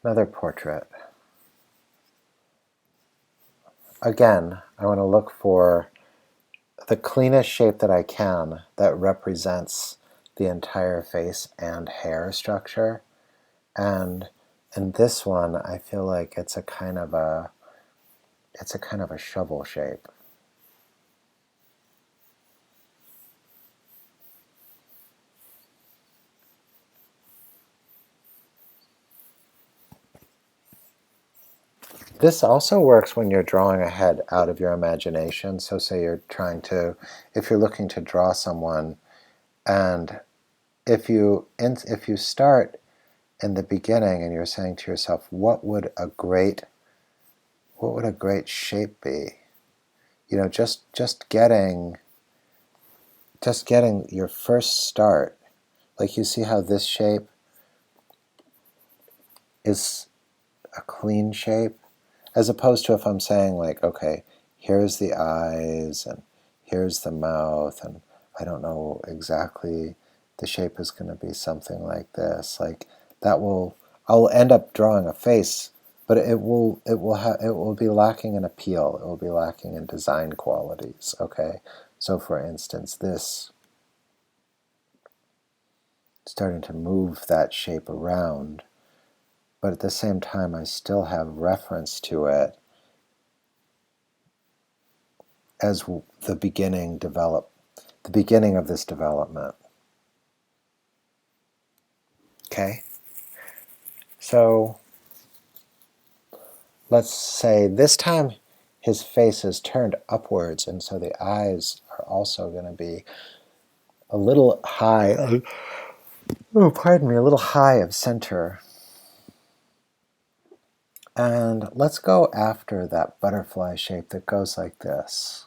Another portrait. Again, I want to look for the cleanest shape that I can that represents the entire face and hair structure. And in this one, I feel like it's a kind of a shovel shape. This also works when you're drawing a head out of your imagination. So say you're trying to, if you're looking to draw someone, and if you start in the beginning and you're saying to yourself, what would a great shape be? You know, just getting your first start. Like, you see how this shape is a clean shape, as opposed to if I'm saying, like, okay, here's the eyes and here's the mouth, and I don't know exactly, the shape is going to be something like this. Like, I'll end up drawing a face, but it will be lacking in appeal. It will be lacking in design qualities. Okay, so for instance, this, starting to move that shape around, but at the same time I still have reference to it as the beginning of this development. Okay? So let's say this time his face is turned upwards, and so the eyes are also going to be a little high. Oh, pardon me, a little high of center. And let's go after that butterfly shape that goes like this.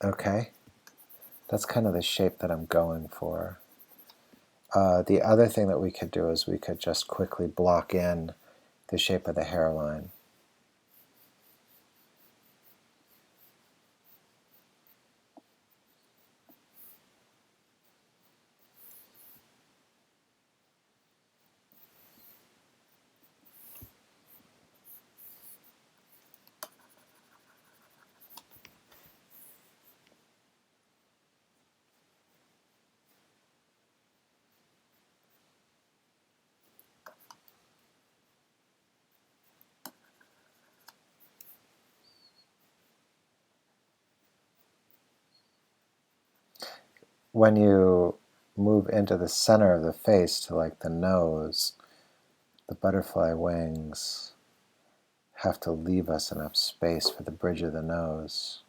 Okay, that's kind of the shape that I'm going for. The other thing that we could do is we could just quickly block in the shape of the hairline. When you move into the center of the face to, like, the nose, the butterfly wings have to leave us enough space for the bridge of the nose.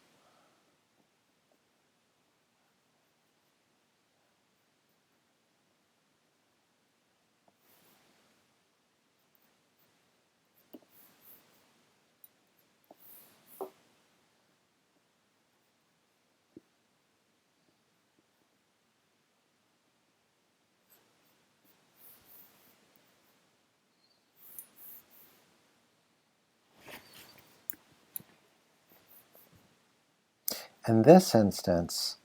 In this instance,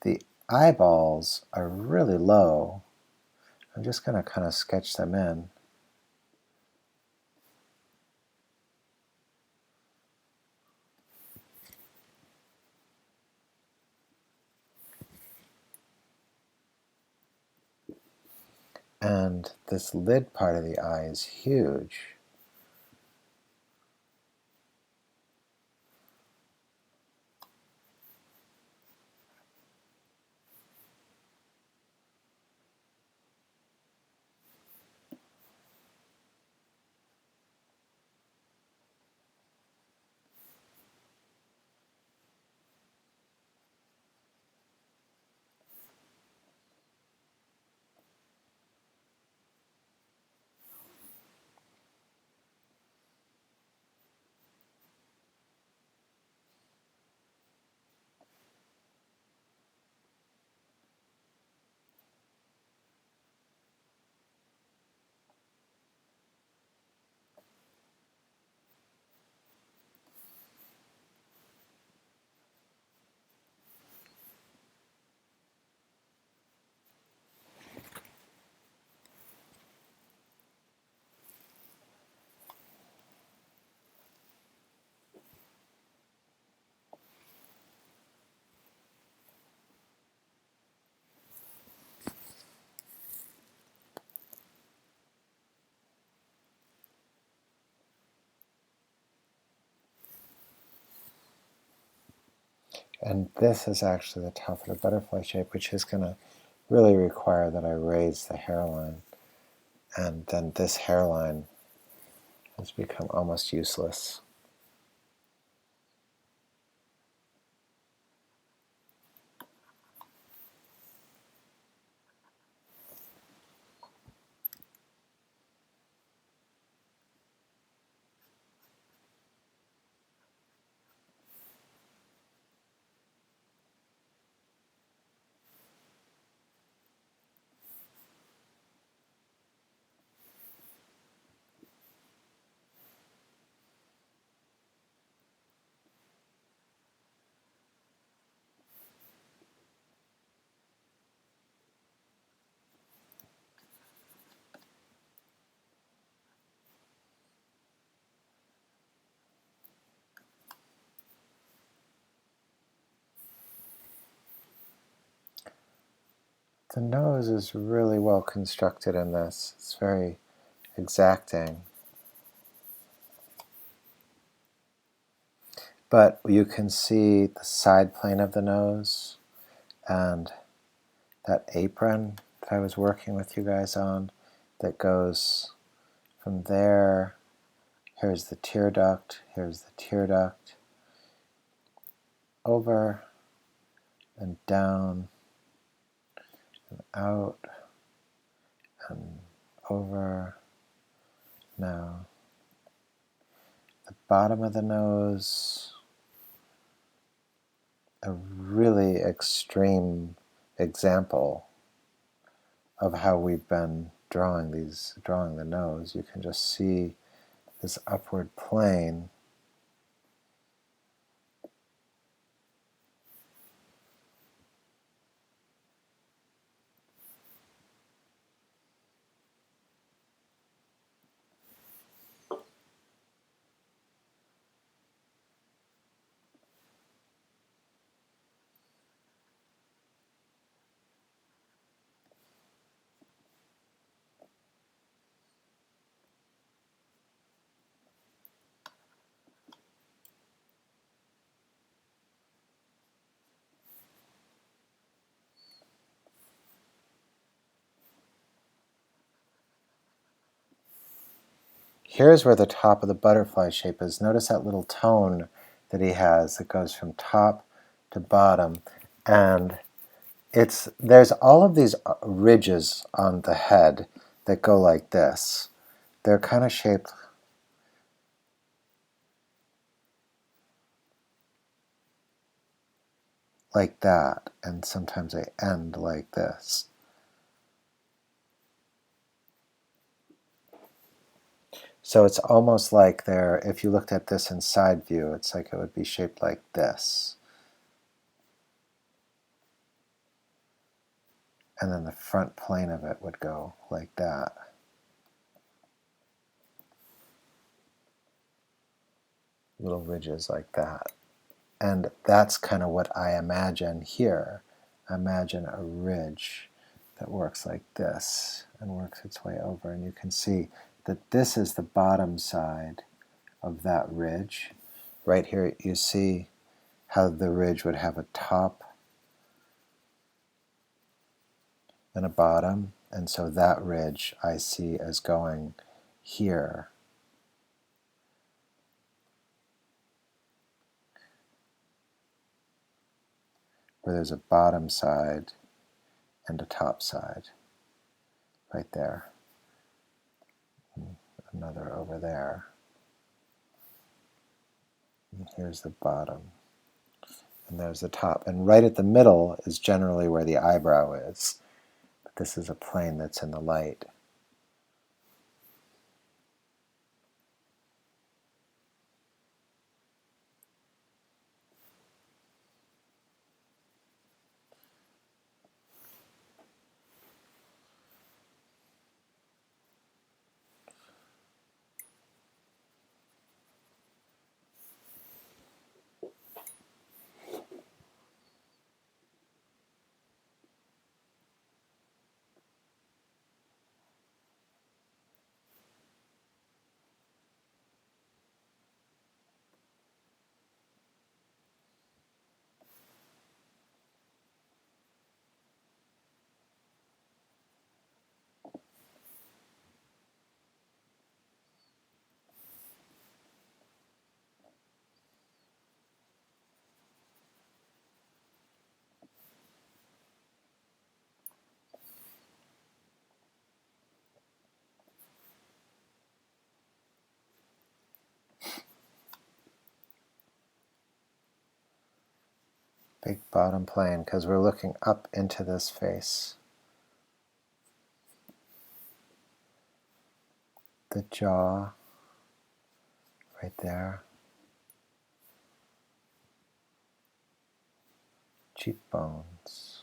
the eyeballs are really low. I'm just going to kind of sketch them in. And this lid part of the eye is huge. And this is actually the top of the butterfly shape, which is going to really require that I raise the hairline. And then this hairline has become almost useless. The nose is really well constructed in this. It's very exacting. But you can see the side plane of the nose and that apron that I was working with you guys on that goes from there. Here's the tear duct, here's the tear duct, over and down and out and over. Now, the bottom of the nose, a really extreme example of how we've been drawing the nose. You can just see this upward plane. Here's where the top of the butterfly shape is. Notice that little tone that he has that goes from top to bottom, and there's all of these ridges on the head that go like this. They're kind of shaped like that, and sometimes they end like this. So it's almost like if you looked at this in side view, it's like it would be shaped like this. And then the front plane of it would go like that. Little ridges like that. And that's kind of what I imagine here. I imagine a ridge that works like this and works its way over. And you can see that this is the bottom side of that ridge. Right here you see how the ridge would have a top and a bottom. And so that ridge I see as going here. Where there's a bottom side and a top side. Right there. Another over there. And here's the bottom. And there's the top. And right at the middle is generally where the eyebrow is. But this is a plane that's in the light. big bottom plane, because we're looking up into this face. The jaw, right there. Cheekbones.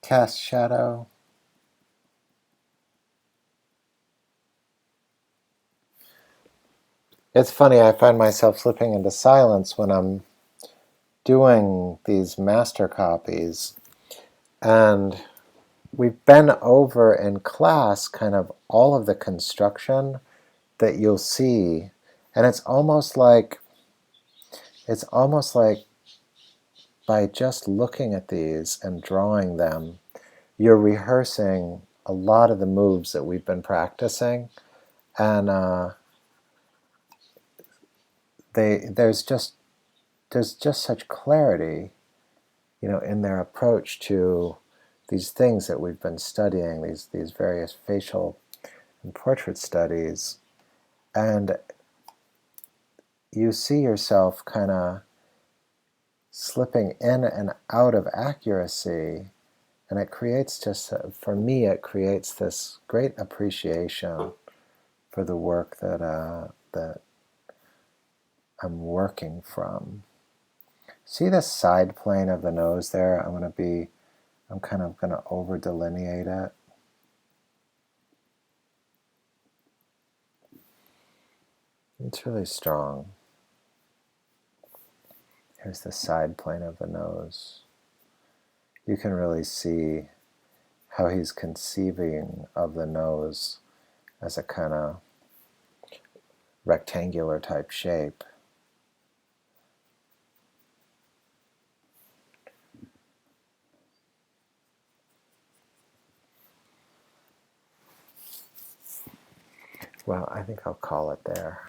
cast shadow. It's funny, I find myself slipping into silence when I'm doing these master copies, and we've been over in class kind of all of the construction that you'll see, and it's almost like by just looking at these and drawing them, you're rehearsing a lot of the moves that we've been practicing, and there's just such clarity, in their approach to these things that we've been studying, these various facial and portrait studies, and you see yourself kind of slipping in and out of accuracy, and it creates for me, it creates this great appreciation for the work that I'm working from. See the side plane of the nose there? I'm kind of going to over delineate it. It's really strong. Here's the side plane of the nose. You can really see how he's conceiving of the nose as a kind of rectangular type shape. Well, I think I'll call it there.